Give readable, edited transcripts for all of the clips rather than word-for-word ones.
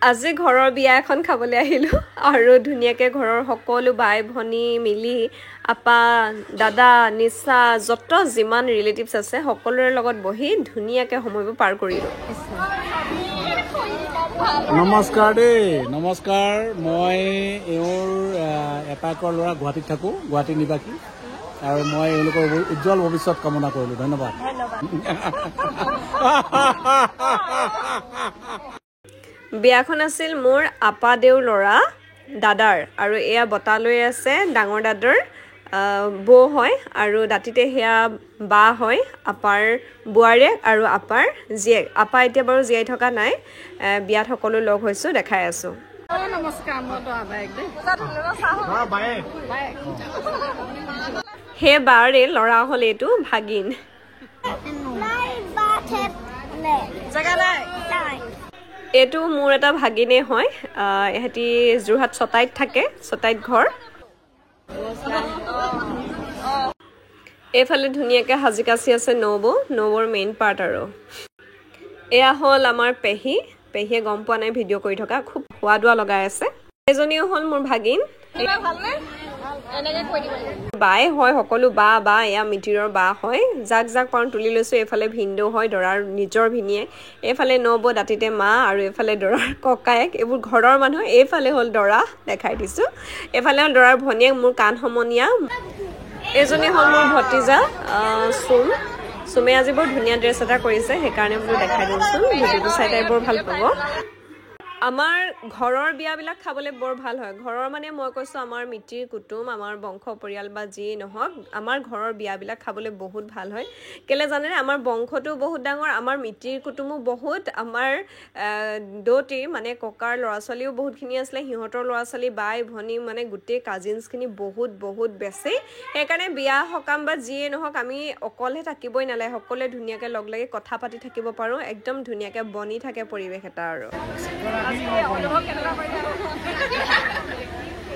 আজি ঘৰৰ বিয়া এখন খাবলৈ আহিলো আৰু ধুনীয়াকে ঘৰৰ সকলো ভাই ভনী মিলি আপা দাদা নিশা যত যিমান ৰিলেটিভছ আছে সকলোৰে লগত বহি ধুনীয়াকে সময়বোৰ পাৰ কৰিলো নমস্কাৰ দেই নমস্কাৰ মই এওঁৰ এপাকৰ ল'ৰা গুৱাহাটীত থাকো গুৱাহাটী নিবাসী আৰু মই এওঁলোকৰ উজ্জ্বল ভৱিষ্যত কামনা কৰিলো ধন্যবাদ বিয়াখন আছিল মোৰ আপা দেউৰ ল'ৰা দাদাৰ আৰু এয়া বটা লৈ আছে ডাঙৰ দাদাৰ বৌ হয় আৰু দাঁতিতে হেয়া বা হয় আপাৰ বুৱাৰে আৰু আপাৰ জীয়েক আপা এতিয়া বাৰু জীয়াই থকা নাই বিয়াত সকলো লগ হৈছো দেখাই আছো নমস্কাৰ মই তো আবাইক দে হে বাৰে ল'ৰা হ'ল এইটো ভাগিন এইটো মোৰ এটা ভাগিনে হয় এহেঁতি যোৰহাট ছটাইত থাকে ছটাইত ঘৰ এইফালে ধুনীয়াকে সাজি কাচি আছে নৌবৰ মেইন পাৰ্ট আৰু এয়া হ'ল আমাৰ পেহীয়ে গম পোৱা নাই ভিডিঅ' কৰি থকা খুব সোৱাদোৱা লগাই আছে এজনীও হ'ল মোৰ ভাগিন বাই হয় সকলো বা এয়া মিতিৰৰ বা হয় যাক পাওঁ তুলি লৈছো এইফালে ভিনদেউ হয় দৰাৰ নিজৰ ভিনীয়ে এইফালে নবৌ দাঁতিতে মা আৰু এইফালে দৰাৰ ককায়েক এইবোৰ ঘৰৰ মানুহ এইফালে হ'ল দৰা দেখাই দিছো এইফালে হ'ল দৰাৰ ভনীয়েক মোৰ কাণ সমনীয়া এজনী হ'ল মোৰ ভতিজা চুমে আজি বৰ ধুনীয়া ড্ৰেছ এটা কৰিছে সেইকাৰণে বোলো দেখাই দিছো ভিডিঅ'টো চাই তাই বৰ ভাল পাব আমাৰ ঘৰৰ বিয়াবিলাক খাবলৈ বৰ ভাল হয় ঘৰৰ মানে মই কৈছো আমাৰ মিতিৰ কুটুম আমাৰ বংশ পৰিয়াল বা যি নহওক আমাৰ ঘৰৰ বিয়াবিলাক খাবলৈ বহুত ভাল হয় কেলে জানেনে আমাৰ বংশটো বহুত ডাঙৰ আমাৰ মিতিৰ কুটুমো বহুত আমাৰ দৌতি মানে ককাৰ ল'ৰা ছোৱালীও বহুতখিনি আছিলে সিহঁতৰ ল'ৰা ছোৱালী বাই ভনী মানে গোটেই কাজিনছখিনি বহুত বেছি সেইকাৰণে বিয়া সকাম বা যিয়ে নহওক আমি অকলে থাকিবই নালাগে সকলোৱে ধুনীয়াকৈ লগ লাগি কথা পাতি থাকিব পাৰোঁ একদম ধুনীয়াকৈ বনি থাকে পৰিৱেশ এটা আৰু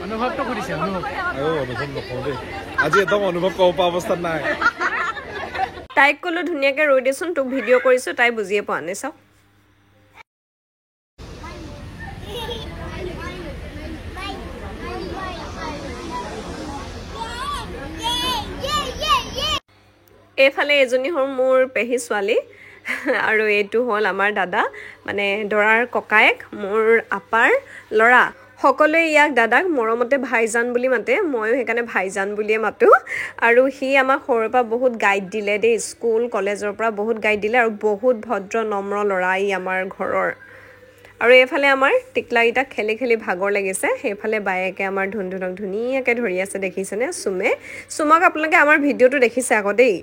অনুভৱটো কৰিছে অনুভৱ নকৰো দেই আজি একদম অনুভৱ কৰিব পৰা অৱস্থাত নাই তাইক ক'লো ধুনীয়াকৈ ৰৈ দেচোন তোক ভিডিঅ' কৰিছোঁ তাই বুজিয়ে পোৱা নাই চাওক এইফালে এজনী হ'ল মোৰ পেহী ছোৱালী আৰু এইটো হ'ল আমাৰ দাদা মানে দৰাৰ ককায়েক মোৰ আপাৰ ল'ৰা সকলোৱে ইয়াক দাদাক মৰমতে ভাইজান বুলি মাতে ময়ো সেইকাৰণে ভাইজান বুলিয়ে মাতো আৰু সি আমাক সৰুৰ পৰা বহুত গাইড দিলে দেই স্কুল কলেজৰ পৰা বহুত গাইড দিলে আৰু বহুত ভদ্ৰ নম্ৰ ল'ৰা ই আমাৰ ঘৰৰ আৰু এইফালে আমাৰ টিকলাকেইটাক খেলি ভাগৰ লাগিছে সেইফালে বায়েকে আমাৰ ধুনধুনক ধুনীয়াকৈ ধৰি আছে দেখিছেনে চুমক আপোনালোকে আমাৰ ভিডিঅ'টো দেখিছে আকৌ দেই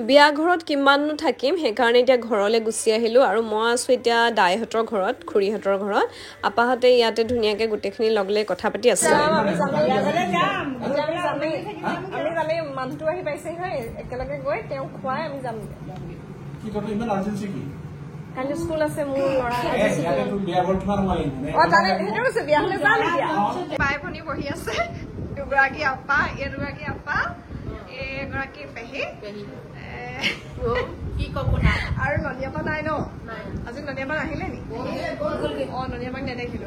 বিয়া ঘৰত কিমাননো থাকিম সেইকাৰণে এতিয়া ঘৰলৈ গুচি আহিলোঁ আৰু মই আছোঁ এতিয়া দাইহঁতৰ ঘৰত খুৰীহঁতৰ ঘৰত আপাহঁতে ইয়াতে ধুনীয়াকৈ গোটেইখিনি লগ লাগি কথা পাতি আছোঁ মানুহটো আহি পাইছে হয় একেলগে গৈ তেওঁক খুৱাই আমি যাম কালি স্কুল আছে মোৰ ল'ৰা বাই ভনী বহি আছে দুগৰাকী আপা দুগৰাকী আপা এগৰাকী পেহী আৰু ননিয়াপা নাই ন আজি ননিয়াপা নাহিলে নি ননিয়াপাক নেদেখিলো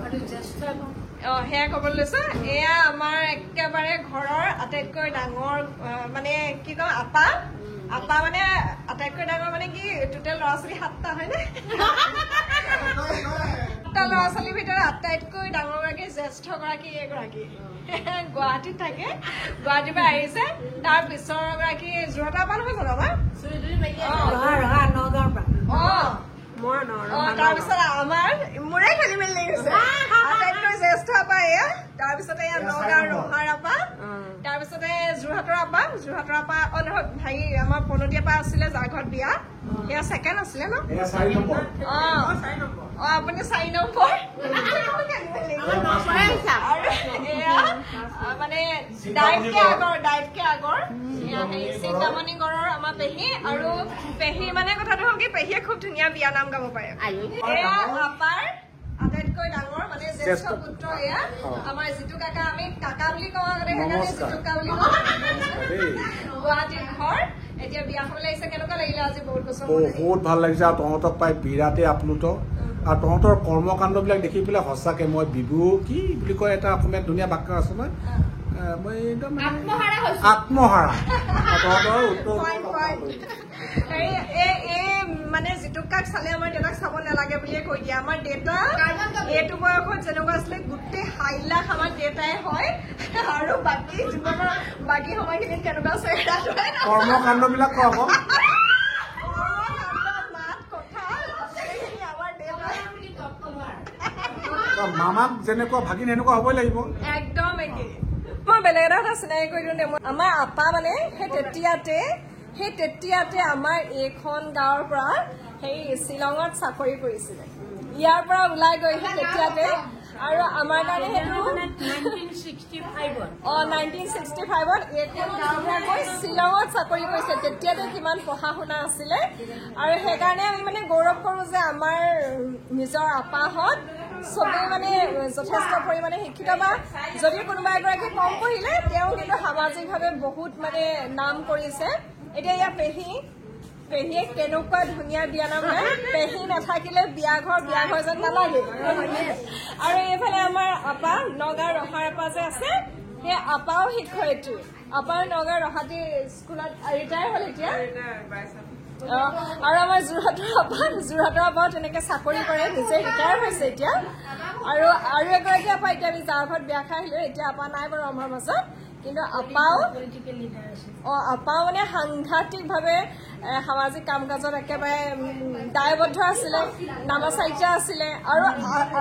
সেয়া ক'বলৈ লৈছো এয়া আমাৰ একেবাৰে ঘৰৰ আটাইতকৈ ডাঙৰ মানে কি কওঁ আপা মানে আটাইতকৈ ডাঙৰ মানে কি টোটেল ল'ৰা ছোৱালী 7টা হয়নে 7টা ল'ৰা ছোৱালীৰ ভিতৰত আটাইতকৈ ডাঙৰ গৰাকী জ্যেষ্ঠ গৰাকী এগৰাকী গুৱাহাটীত থাকে গুৱাহাটীৰ পৰা আহিছে তাৰ পিছৰ গৰাকী যোৰহাটৰ পৰা নহয় জানো তাৰপিছত আমাৰ মোৰে খেলি মেলি লাগিছে আটাইতকৈ জ্যেষ্ঠ আপা এয়া তাৰপিছতে এয়া নগাঁৱৰ ৰহাৰ আপা তাৰপিছতে যোৰহাটৰ আপা নহয় ভাই আমাৰ পনতীয়া পা আছিলে যাৰ ঘৰত বিয়া এয়া ছেকেণ্ড আছিলে ন আপুনি 4 নম্বৰ মানে ডাইটকে আগৰ চিন্তামণি গড়ৰ আমাৰ পেহী আৰু পেহী মানে কথাটো হ'ল কি পেহীয়ে খুব ধুনীয়া বিয়া নাম গাব পাৰে এয়া আপাৰ আটাইতকৈ ডাঙৰ মানে জ্যেষ্ঠ পুত্ৰ এয়া আমাৰ জিতু কাকা আমি কাকা বুলি কওঁ আগতে সেইকাৰণে জিতু কাকা বুলি কওঁ গুৱাহাটীৰ ঘৰ এতিয়া বিয়া খাবলৈ আহিছে কেনেকুৱা লাগিলে আজি বহুত বছৰ বহুত ভাল লাগিছে আৰু তহঁতক পাই বিৰাটেই আপ্লুত আৰু তহঁতৰ কৰ্মকাণ্ডবিলাক দেখি পেলাই সঁচাকে মই বিভু কি বুলি কয় এটা অসমীয়াত ধুনীয়া বাক্য আছে নহয় মই একদম আত্মহাৰা তহঁতৰ উত্তৰ মানে জিতুকাক চালে আমাৰ দেউতাক চাব নালাগে বুলিয়ে কৈ দিয়ে আমাৰ দেউতা এইটো বয়সত যেনেকুৱা আছিলে গোটেই হাইলাখ আমাৰ দেউতাই হয় আৰু বাকী জীৱনৰ বাকী সময়খিনিত কেনেকুৱা চেহেৰাটোৱে কৰ্মকাণ্ডবিলাক কওঁ আকৌ মামাক যেনেকুৱা ভাগিন সেনেকুৱা হ'বই লাগিব একদম একে মই বেলেগ এটা কথা চিনাকি কৰি দিওঁ আমাৰ আপা মানে সেই তেতিয়াতে আমাৰ এইখন গাঁৱৰ পৰা সেই শ্বিলঙত চাকৰি কৰিছিলে ইয়াৰ পৰা ওলাই গৈ সেই তেতিয়াতে আৰু আমাৰ কাৰণে সেইটো 1965ত এইখন গাঁৱৰ পৰা গৈ শ্বিলঙত চাকৰি কৰিছে তেতিয়াতে কিমান পঢ়া শুনা আছিলে আৰু সেইকাৰণে আমি মানে গৌৰৱ কৰো যে আমাৰ নিজৰ আপাহঁত চবেই মানে যথেষ্ট পৰিমাণে শিক্ষিত বা যদি কোনোবা এগৰাকী কম পঢ়িলে তেওঁ কিন্তু সামাজিকভাৱে বহুত মানে নাম কৰিছে এতিয়া ইয়াৰ পেহীয়ে কেনেকুৱা ধুনীয়া বিয়ানাম হয় পেহী নাথাকিলে বিয়া ঘৰ যেন নালাগে আৰু এইফালে আমাৰ আপা নগাঁও ৰহাৰ আপা যে আছে সেই আপাও শিক্ষয়িত্ৰী আপাৰ নগাঁও ৰহাটী স্কুলত ৰিটায়াৰ হ'ল এতিয়া আৰু আমাৰ যোৰহাটৰ আপাও তেনেকে চাকৰি কৰে নিজে ৰিটায়াৰ হৈছে এতিয়া আৰু এগৰাকী আপা এতিয়া আমি যাৰ ঘৰত বিয়া খাই আহিলো এতিয়া আপা নাই বাৰু আমাৰ মাজত কিন্তু আপাও মানে সাংঘাতিকভাৱে সামাজিক কাম কাজত একেবাৰে দায়বদ্ধ আছিলে নামাচাৰ্য আছিলে আৰু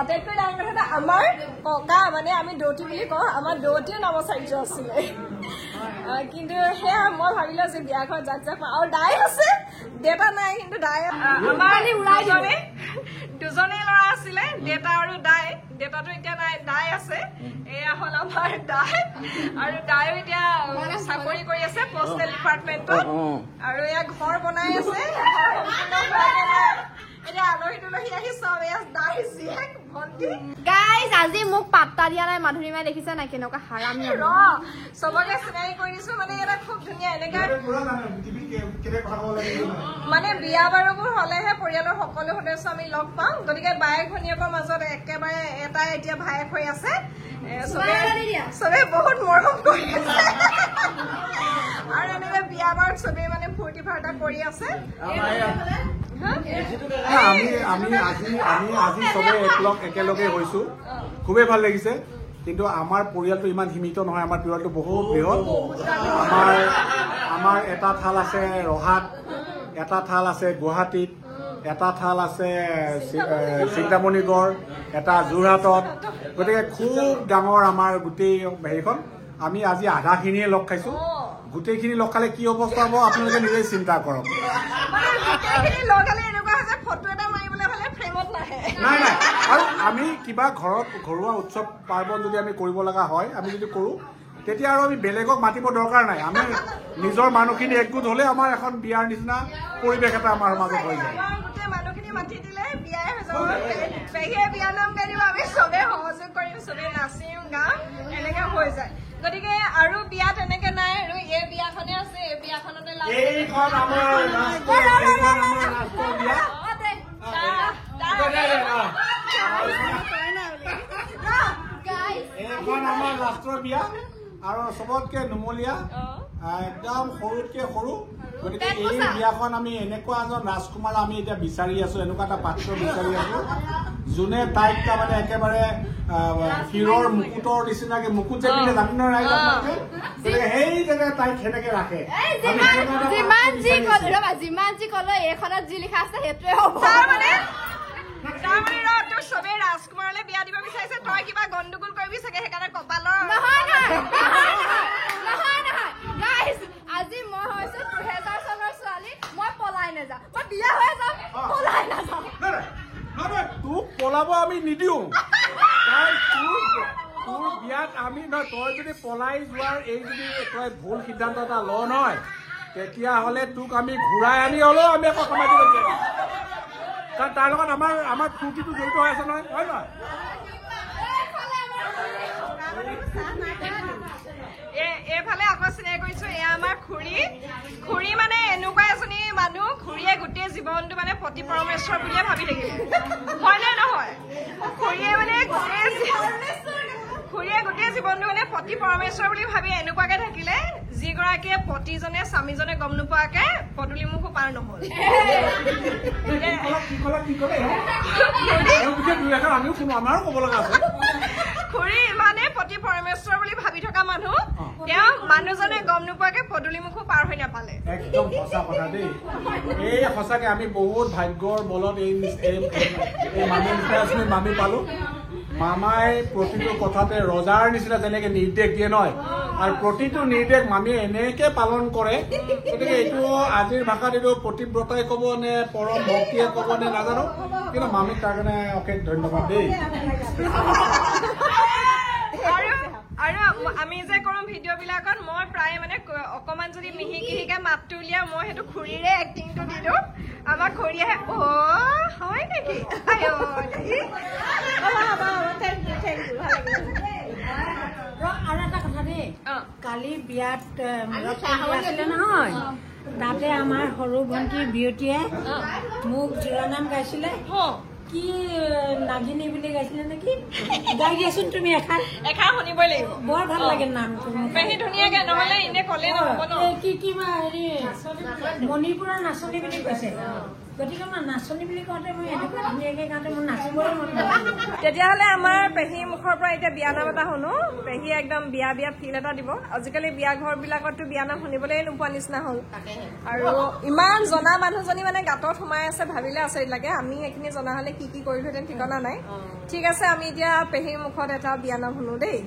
আটাইতকৈ ডাঙৰ কথা আমাৰ ককা মানে আমি দৌতি বুলি কওঁ আমাৰ দৌতিও নামাচাৰ্য আছিলে কিন্তু সেয়া মই ভাবিলো যে বিয়া ঘৰত যাক আৰু দাই আছে দেউতা নাই কিন্তু দাই দুজনেই ল'ৰা আছিলে দেউতা আৰু দাই দেউতাটো এতিয়া নাই দাই আছে এয়া হ'ল আমাৰ দাই আৰু দাইও এতিয়া চাকৰি কৰি আছে পোষ্টেল ডিপাৰ্টমেণ্টত আৰু এয়া ঘৰ বনাই আছে এতিয়া আলহী তুলহী আহি চব এয়া দাই জীয়েক ভণ্টি গাইজ আজি মোক পাত্তা দিয়া নাই মাধুৰীমাই দেখিছে নাই কেনেকুৱা হাৰামি চবকে চিনাকি কৰি দিছো মানে এটা খুব ধুনীয়া এনেকে মানে বিয়া বাৰুবোৰ হলেহে পৰিয়ালৰ সকলো সদস্য আমি লগ পাওঁ গতিকে বায়েক ভনীয়েকৰ মাজত একেবাৰে এটাই এতিয়া ভায়েক হৈ আছে চবে বহুত মৰম কৰি আছে আৰু এনেকে বিয়া বাৰত চবেই মানে ফূৰ্তি ফাৰ্তা কৰি আছে আমি আজি চবে একেলগে হৈছো খুবেই ভাল লাগিছে কিন্তু আমাৰ পৰিয়ালটো ইমান সীমিত নহয় আমাৰ পৰিয়ালটো বহুত বৃহৎ আমাৰ এটা থাল আছে ৰহাত এটা থাল আছে গুৱাহাটীত এটা থাল আছে চিন্তামণিগড় এটা যোৰহাটত গতিকে খুব ডাঙৰ আমাৰ গোটেই হেৰিখন আমি আজি আধাখিনিয়ে লগ খাইছো গোটেইখিনি লগ খালে কি অৱস্থা হ'ব আপোনালোকে নিজে চিন্তা কৰক নাই আৰু আমি কিবা ঘৰুৱা উৎসৱ পাৰ্বণ যদি আমি কৰিব লগা হয় আমি যদি কৰো তেতিয়া আৰু আমি বেলেগক মাতিব দৰকাৰ নাই আমি নিজৰ মানুহখিনি একগোট হলে আমাৰ এখন বিয়াৰ নিচিনা পৰিৱেশ এটা আমাৰ মাজত হৈ যায় মাতি দিলে বিয়াই হৈ যাব পেহীয়ে বিয়া নাম গাই দিব আমি চবে সহযোগ কৰিম চবে নাচিম গাম এনেকে হৈ যায় গতিকে আৰু বিয়া তেনেকে নাই আৰু এই বিয়াখনে আছে এই বিয়াখনতে আমাৰ ৰাষ্ট্ৰৰ বিয়া আৰু চবতকে নুমলীয়া একদম সৰুতকে সৰু গতিকে এই বিয়াখন আমি এনেকুৱা এজন ৰাজকুমাৰ আমি এতিয়া বিচাৰি আছো এনেকুৱা এটা পাত্ৰ বিচাৰি আছো যোনে তাইক তাৰমানে একেবাৰে হিৰৰ মুকুটৰ নিচিনাকে মুকুট যে পিন্ধে জানি নহয় গতিকে সেই জেগাত তাইক সেনেকে ৰাখে যিমান যি কলে এইখনত যি লিখা আছে সেইটোৱে হ'ব চবেই ৰাজকুমাৰলৈ বিয়া দিব বিচাৰিছে তই কিবা গণ্ডগোল কৰিবি চাগে সেইকাৰণে কপালৰ আজি মই হৈছো 2000 চনৰ ছোৱালী মই পলাই নাযাওঁ মই বিয়া হৈ যাম পলাই নাযাওঁ তোক পলাব আমি নিদিও তোৰ বিয়াত আমি নহয় তই যদি পলাই যোৱাৰ এই যদি তই ভুল সিদ্ধান্ত এটা ল নহয় তেতিয়াহ'লে তোক আমি ঘূৰাই আনি হলেও আমি আকৌ সমাধি কৰি দিম কাৰণ তাৰ লগত আমাৰ ফূৰ্তিটো জড়িত হৈ আছে নহয় হয় নহয় এইফালে আকৌ চিনাকি কৰিছো এয়া আমাৰ খুৰী খুৰী মানে এনেকুৱা এজনী মানুহ খুৰীয়ে গোটেই জীৱনটো মানে পতি পৰমেশ্বৰ বুলিয়ে ভাবি থাকিলে হয় নে নহয় খুৰীয়ে মানে গোটেই জীৱনটো মানে পতি পৰমেশ্বৰ বুলি ভাবি এনেকুৱাকে থাকিলে যিগৰাকীয়ে পতিজনে স্বামীজনে গম নোপোৱাকে পদূলি মুখো পাৰ নহল খুৰী ইমানে পতি পৰমেশ্বৰ বুলি ভাবি থকা মানুহ তেওঁ মানুহজনে গম নোপোৱাকে পদূলি মুখো পাৰ হৈ নাপালে একদম সঁচা কথা দেই এই সঁচাকে আমি বহুত ভাগ্যৰ বলত এই মামী পালো মামাই প্ৰতিটো কথাতে ৰজাৰ নিচিনা যেনেকে নিৰ্দেশ দিয়ে নহয় আৰু প্ৰতিটো নিৰ্দেশ মামীয়ে এনেকে পালন কৰে গতিকে এইটো আজিৰ ভাষাত এইটো প্ৰতিব্ৰতাই ক'ব নে পৰম ভক্তিয়ে ক'ব নে নাজানো কিন্তু মামীক তাৰ কাৰণে অশেষ ধন্যবাদ দেই আৰু আমি যে কৰো ভিডিঅ' বিলাকত মই প্ৰায় মানে অকমান যদি মিহিকে মাতটো উলিয়াও মই সেইটো খুৰীৰে এক্টিংটো দিলো আমাৰ খুৰীয়ে হয় নেকি আৰু এটা কথা দেই কালি বিয়াত আছিলে নহয় তাতে আমাৰ সৰু ভণ্টি বিয়তীয়ে মোক জোৰানাম গাইছিলে কি নাগিনী বুলি গাইছিলে নেকি গাই দিয়াচোন তুমি এষাৰ শুনিবই লাগিব বৰ ভাল লাগে নামটো পেহী ধুনীয়াকে নহলে এনে কলে নহব ন কি হেৰি মণিপুৰৰ নাচনী বুলি কৈছে গতিকে মই নাচনী বুলি কওঁতে মই এনেকুৱা ধুনীয়াকে গাওঁতে মোৰ নাচিবই মন তেতিয়াহ'লে আমাৰ পেহী মুখৰ পৰা এতিয়া বিয়ানাম এটা শুনো পেহী একদম বিয়া ফিল এটা দিব আজিকালি বিয়া ঘৰ বিলাকতো বিয়ানাম শুনিবলৈ নোপোৱা নিচিনা হ'ল আৰু ইমান জনা মানুহজনী মানে গাঁতত সোমাই আছে ভাবিলে আচৰিত লাগে আমি এইখিনি জনা হলে কি কৰিলোহেঁতেন ঠিকনা নাই ঠিক আছে আমি এতিয়া পেহীৰ মুখত এটা বিয়ানাম শুনো দেই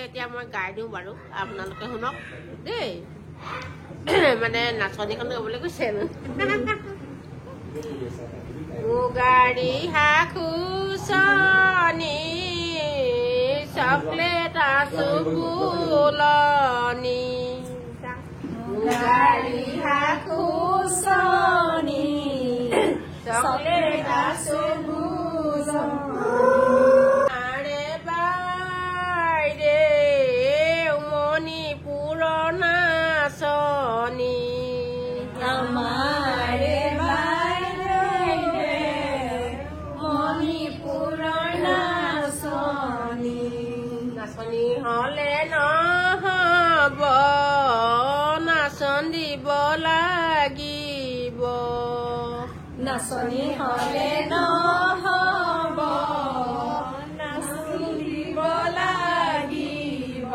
এতিয়া মই গাই দিওঁ বাৰু আপোনালোকে শুনক দেই মানে নাচনীখন গাবলৈ কৈছে মুগাৰী হাখুচনি চকলেট আছো ফুলনি মুগাৰী হাখুচনি চকলেট আছো হলে নহব নাচন দিব লাগিব নাচনী হলে নহব নাচন দিব লাগিব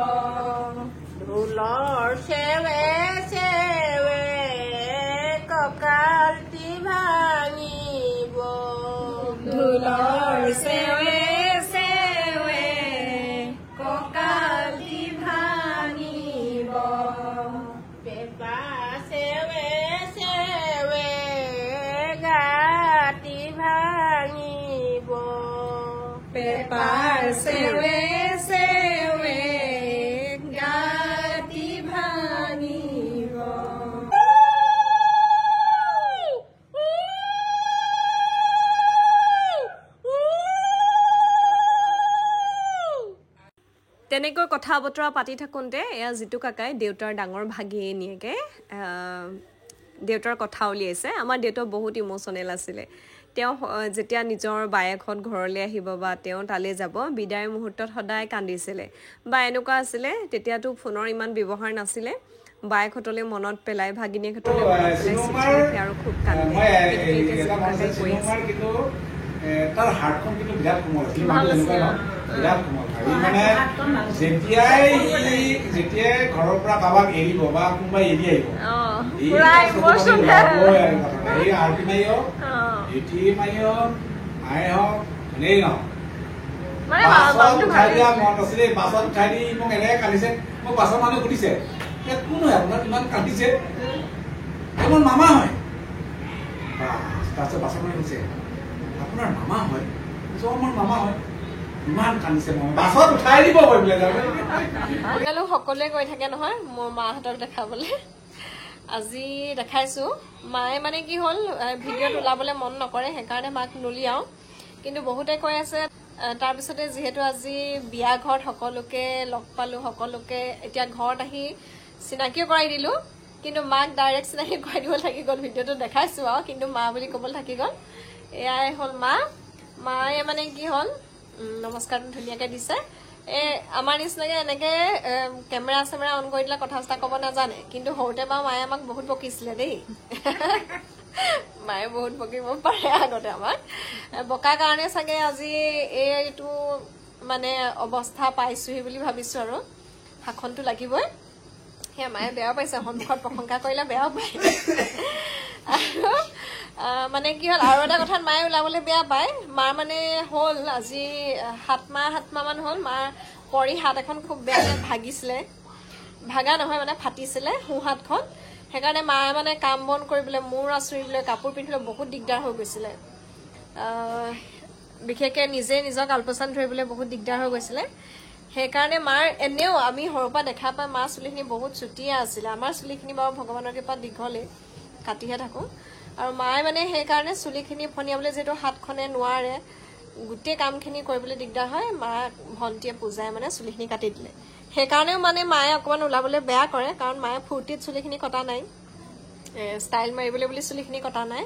ঢোলৰ চেৱে চেৱে কঁকালটি ভাঙিব ঢোলৰ চেৱে সেৱে সেৱে গাতি ভাঙিব তেনেকৈ কথা বতৰা পাতি থাকোঁতে এয়া জিতু কাকাই দেউতাৰ ডাঙৰ ভাগিনীয়েকে দেউতাৰ কথা উলিয়াইছে আমাৰ দেউতা বহুত ইম'চনেল আছিলে তেওঁ যেতিয়া নিজৰ বায়েকহঁত ঘৰলৈ আহিব বা তেওঁ তালৈ যাব বিদায় মুহূৰ্তত সদায় কান্দিছিলে বা এনেকুৱা আছিলে তেতিয়াতো ফোনৰ ইমান ব্যৱহাৰ নাছিলে বায়েকহঁতলৈ মনত পেলাই ভাগিনীয়েকহঁতলৈ মনত পেলাই আৰু খুব কান্দে তাৰ হাৰ্টখন কিন্তু বিৰাট কোমল আছিল বিৰাট কোমল মানে যেতিয়াই ঘৰৰ পৰা কাৰোবাক এৰিব বা কোনোবাই এৰি আহিব এই আৰতি মাৰি হওক এটি মাৰি হওক মায়ে হওক এনেই নহওক বাছত উঠাই দিয়া মনত আছিলে বাছত উঠাই দি মোক এনেকে কান্দিছে মোক বাছৰ মানুহে সুধিছে কোন হয় আপোনাৰ ইমান কান্দিছে মোৰ মামা হয় তাৰপিছত বাছৰ মানুহে সুধিছে আপোনাৰ মামা হয় মোৰ মামা হয় ইমান কান্দিছে মই বাছত উঠাই দিব গৈ বোলে আপোনালোক সকলোৱে কৈ থাকে নহয় মোৰ মাহঁতক দেখাবলৈ আজি দেখাইছো মায়ে মানে কি হ'ল ভিডিঅ'ত ওলাবলৈ মন নকৰে সেইকাৰণে মাক নুলিয়াও কিন্তু বহুতে কৈ আছে তাৰপিছতে যিহেতু আজি বিয়া ঘৰত সকলোকে লগ পালো সকলোকে এতিয়া ঘৰত আহি চিনাকিও কৰাই দিলো কিন্তু মাক ডাইৰেক্ট চিনাকি কৰাই দিব থাকি গ'ল ভিডিঅ'টো দেখাইছো আৰু কিন্তু মা বুলি ক'বলৈ থাকি গ'ল এয়াই হ'ল মায়ে মানে কি হ'ল নমস্কাৰটো ধুনীয়াকৈ দিছে আমাৰ নিচিনাকৈ এনেকৈ কেমেৰা চেমেৰা অন কৰি দিলে কথা চথা ক'ব নাজানে কিন্তু সৰুতে বাৰু মায়ে আমাক বহুত বকিছিলে দেই মায়ে বহুত বকিব পাৰে আগতে আমাক বকাৰ কাৰণে চাগে আজি এইটো মানে অৱস্থা পাইছোহি বুলি ভাবিছো আৰু শাসনটো লাগিবই সেয়া মায়ে বেয়া পাইছে সন্মুখত প্ৰশংসা কৰিলে বেয়াও পায় আৰু মানে কি হ'ল আৰু এটা কথাত মায়ে ওলাবলৈ বেয়া পায় মাৰ মানে হ'ল আজি 7 মাহ মান হ'ল মাৰ পৰি হাত এখন খুব বেয়াকৈ ভাগিছিলে ভাগা নহয় মানে ফাটিছিলে সোঁহাতখন সেইকাৰণে মায়ে মানে কাম বন কৰিবলৈ মূৰ আঁচুৰিবলৈ কাপোৰ পিন্ধিবলৈ বহুত দিগদাৰ হৈ গৈছিলে বিশেষকৈ নিজক আলপৈচান ধৰিবলৈ বহুত দিগদাৰ হৈ গৈছিলে সেইকাৰণে মাৰ এনেও আমি সৰুৰ পৰা দেখা পাই মাৰ চুলিখিনি বহুত চুটিয়ে আছিলে আমাৰ চুলিখিনি বাৰু ভগৱানৰ কৃপাত দীঘলে কাটিহে থাকোঁ আৰু মায়ে মানে সেইকাৰণে চুলিখিনি ফনিয়াবলৈ যিহেতু হাতখনে নোৱাৰে গোটেই কামখিনি কৰিবলৈ দিগদাৰ হয় মাক ভণ্টিয়ে পূজাই মানে চুলিখিনি কাটি দিলে সেইকাৰণেও মানে মায়ে অকণমান ওলাবলৈ বেয়া কৰে কাৰণ মায়ে ফূৰ্তিত চুলিখিনি কটা নাই ষ্টাইল মাৰিবলৈ বুলি চুলিখিনি কটা নাই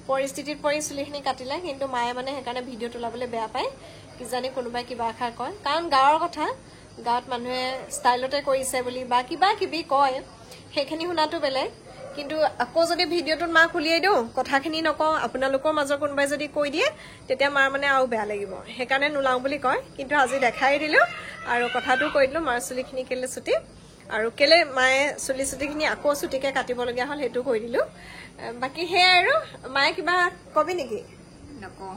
পৰিস্থিতিত পৰি চুলিখিনি কাটিলে কিন্তু মায়ে মানে সেইকাৰণে ভিডিঅ'ত ওলাবলৈ বেয়া পায় কিজানি কোনোবাই কিবা এষাৰ কয় কাৰণ গাঁৱৰ কথা গাঁৱত মানুহে ষ্টাইলতে কৰিছে বুলি বা কিবা কিবি কয় সেইখিনি শুনাটো বেলেগ কিন্তু আকৌ যদি ভিডিঅ'টোত মাক উলিয়াই দিওঁ কথাখিনি নকওঁ আপোনালোকৰ মাজৰ কোনোবাই যদি কৈ দিয়ে তেতিয়া মাৰ মানে আৰু বেয়া লাগিব সেইকাৰণে নোলাওঁ বুলি কয় কিন্তু আজি দেখাই দিলোঁ আৰু কথাটো কৈ দিলোঁ মাৰ চুলিখিনি কেলে চুটি আৰু কেলে মায়ে চুলি চুটিখিনি আকৌ চুটিকৈ কাটিবলগীয়া হ'ল সেইটো কৈ দিলোঁ বাকী সেয়াই আৰু মায়ে কিবা কবি নেকি নকওঁ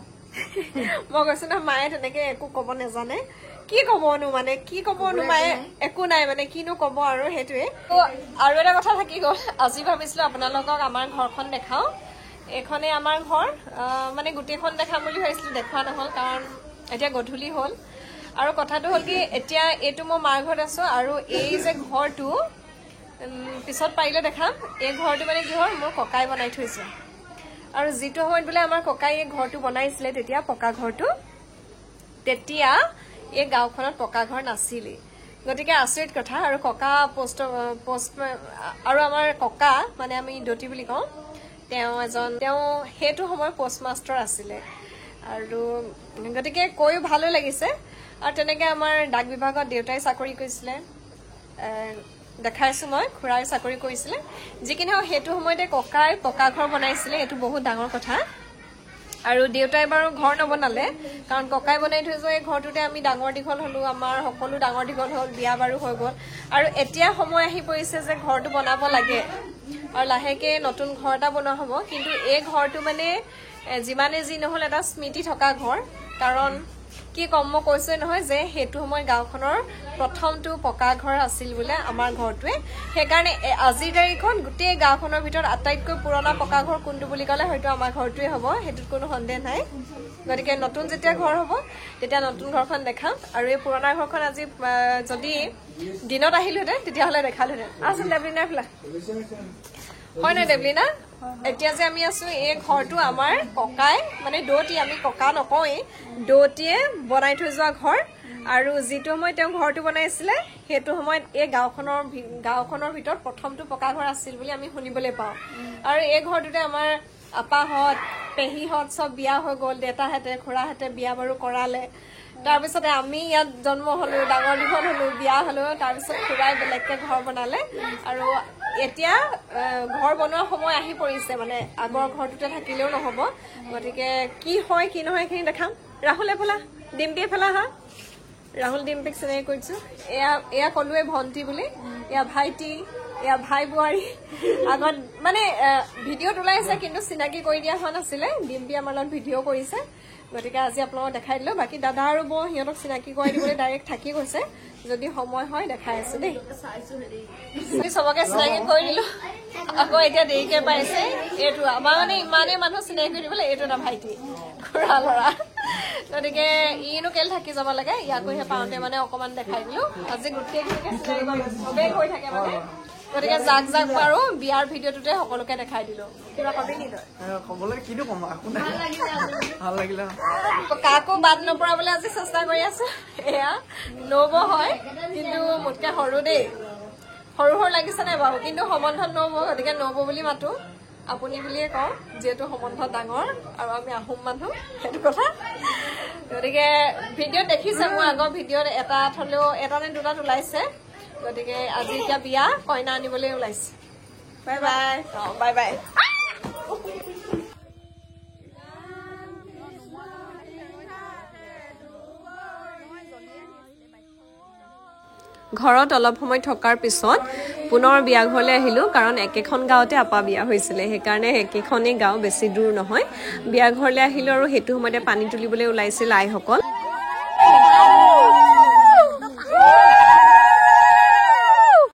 মই কৈছো ন মায়ে তেনেকে একো ক'ব নাজানে কি ক'বনো মানে কি ক'বনো মায়ে একো নাই মানে কিনো ক'ব আৰু সেইটোৱে আৰু এটা কথা থাকি গ'ল আজি ভাবিছিলোঁ আপোনালোকক আমাৰ ঘৰখন দেখাওঁ এইখনেই আমাৰ ঘৰ মানে গোটেইখন দেখাম বুলি ভাবিছিলোঁ দেখুওৱা নহ'ল কাৰণ এতিয়া গধূলি হ'ল আৰু কথাটো হ'ল কি এতিয়া এইটো মই মাৰ ঘৰত আছোঁ আৰু এই যে ঘৰটো পিছত পাৰিলে দেখাম এই ঘৰটো মানে কি হ'ল মোৰ ককাই বনাই থৈছে আৰু যিটো সময়ত বোলে আমাৰ ককাই এই ঘৰটো বনাইছিলে তেতিয়া পকা ঘৰটো তেতিয়া এই গাঁওখনত পকা ঘৰ নাছিলেই গতিকে আচৰিত কথা আৰু ককা পোষ্ট আৰু আমাৰ ককা মানে আমি দতি বুলি কওঁ তেওঁ সেইটো সময়ত পোষ্টমাষ্টাৰ আছিলে আৰু গতিকে কৈও ভালো লাগিছে আৰু তেনেকৈ আমাৰ ডাক বিভাগত দেউতাই চাকৰি কৰিছিলে দেখাইছোঁ মই খুৰাই চাকৰি কৰিছিলে যিকি নহওক সেইটো সময়তে ককাই পকা ঘৰ বনাইছিলে এইটো বহুত ডাঙৰ কথা আৰু দেউতাই বাৰু ঘৰ নবনালে কাৰণ ককাই বনাই থৈ যোৱা এই ঘৰটোতে আমি ডাঙৰ দীঘল হ'লোঁ আমাৰ সকলো ডাঙৰ দীঘল হ'ল বিয়া বাৰু হৈ গ'ল আৰু এতিয়া সময় আহি পৰিছে যে ঘৰটো বনাব লাগে আৰু লাহেকৈ নতুন ঘৰ এটা বনোৱা হ'ব কিন্তু এই ঘৰটো মানে যিমানে যি নহ'ল এটা স্মৃতি থকা ঘৰ কাৰণ কি কম মই কৈছোৱে নহয় যে সেইটো সময়ত গাঁওখনৰ প্ৰথমটো পকা ঘৰ আছিল বোলে আমাৰ ঘৰটোৱে সেইকাৰণে আজিৰ তাৰিখত গোটেই গাঁওখনৰ ভিতৰত আটাইতকৈ পুৰণা পকা ঘৰ কোনটো বুলি ক'লে হয়তো আমাৰ ঘৰটোৱে হ'ব সেইটোত কোনো সন্দেহ নাই গতিকে নতুন যেতিয়া ঘৰ হ'ব তেতিয়া নতুন ঘৰখন দেখাম আৰু এই পুৰণা ঘৰখন আজি যদি দিনত আহিলোহেঁতেন তেতিয়াহ'লে দেখালোহেঁতেন আচোন দেৱলীনাৰ ফিলা হয় নহয় দেৱলীনা এতিয়া যে আমি আছো এই ঘৰটো আমাৰ ককাই মানে দৌতি আমি ককা নকওঁৱেই দৌতিয়ে বনাই থৈ যোৱা ঘৰ আৰু যিটো সময়ত তেওঁ ঘৰটো বনাইছিলে সেইটো সময়ত এই গাঁওখনৰ ভিতৰত প্ৰথমটো পকা ঘৰ আছিল বুলি আমি শুনিবলৈ পাওঁ আৰু এই ঘৰটোতে আমাৰ আপাহঁত পেহীহঁত চব বিয়া হৈ গ'ল দেউতাহঁতে খুৰাহঁতে বিয়া বাৰু কৰালে তাৰপিছতে আমি ইয়াত জন্ম হ'লোঁ ডাঙৰ দীঘল হ'লোঁ বিয়া হ'লোঁ তাৰপিছত খুৰাই বেলেগকৈ ঘৰ বনালে আৰু এতিয়া ঘৰ বনোৱাৰ সময় আহি পৰিছে মানে আগৰ ঘৰটোতে থাকিলেও নহ'ব গতিকে কি হয় কি নহয় এইখিনি দেখাম ৰাহুল এফালা ডিম্পি এফালা হা ৰাহুল ডিম্পিক চিনাকি কৰিছোঁ এয়া ক'লোৱে ভণ্টি বুলি এয়া ভাইটি এয়া ভাই বোৱাৰী আগত মানে ভিডিঅ'ত ওলাইছে কিন্তু চিনাকি কৰি দিয়া হোৱা নাছিলে ডিম্পি আমাৰ লগত ভিডিঅ' কৰিছে গতিকে আজি আপোনালোকক দেখাই দিলোঁ বাকী দাদা আৰু বৌ সিহঁতক চিনাকি কৰি দিবলৈ ডাইৰেক্ট থাকি গৈছে যদি সময় হয় দেখাই আছো দেই চবকে চিনাকি কৰি দিলোঁ আকৌ এতিয়া দেৰিকৈ পাইছে এইটো আমাৰ মানে ইমানেই মানুহ চিনাকি কৰি দিবলৈ এইটো এটা ভাইটি খুৰা ল'ৰা গতিকে ইনো কেল থাকি যাব লাগে ইয়াকৈহে পাওঁতে মানে অকণমান দেখাই দিলোঁ আজি গোটেইখিনিকে চবেই হৈ থাকে মানে গতিকে যাক যাক বাৰু বিয়াৰ ভিডিঅ'টোতে সকলোকে দেখাই দিলোঁ কিবা কবি নি তই ক'বলৈ কিনো ক'ম একো নাই ভাল লাগিলে কাকো বাদ নপৰাবলৈ আজি চেষ্টা কৰি আছো এয়া নব হয় কিন্তু মোতকৈ সৰু দেই সৰু সৰু লাগিছে নাই বাৰু কিন্তু সম্বন্ধত নব গতিকে নব বুলি মাতো আপুনি বুলিয়ে কওঁ যিহেতু সম্বন্ধত ডাঙৰ আৰু আমি আহোম মানুহ সেইটো কথা গতিকে ভিডিঅ'ত দেখিছে মোৰ আগৰ ভিডিঅ'ত এটাত হ'লেও এটা নে দুটাত ওলাইছে গতিকে আজি এতিয়া বিয়া কইনা আনিবলৈ ওলাইছে বাই বাই অঁ বাই বাই ঘৰত অলপ সময় থকাৰ পিছত পুনৰ বিয়া ঘৰলৈ আহিলোঁ কাৰণ একেখন গাঁৱতে আপা বিয়া হৈছিলে সেইকাৰণে একেখনেই গাঁও বেছি দূৰ নহয় বিয়া ঘৰলৈ আহিলোঁ আৰু সেইটো সময়তে পানী তুলিবলৈ ওলাইছিল আইসকল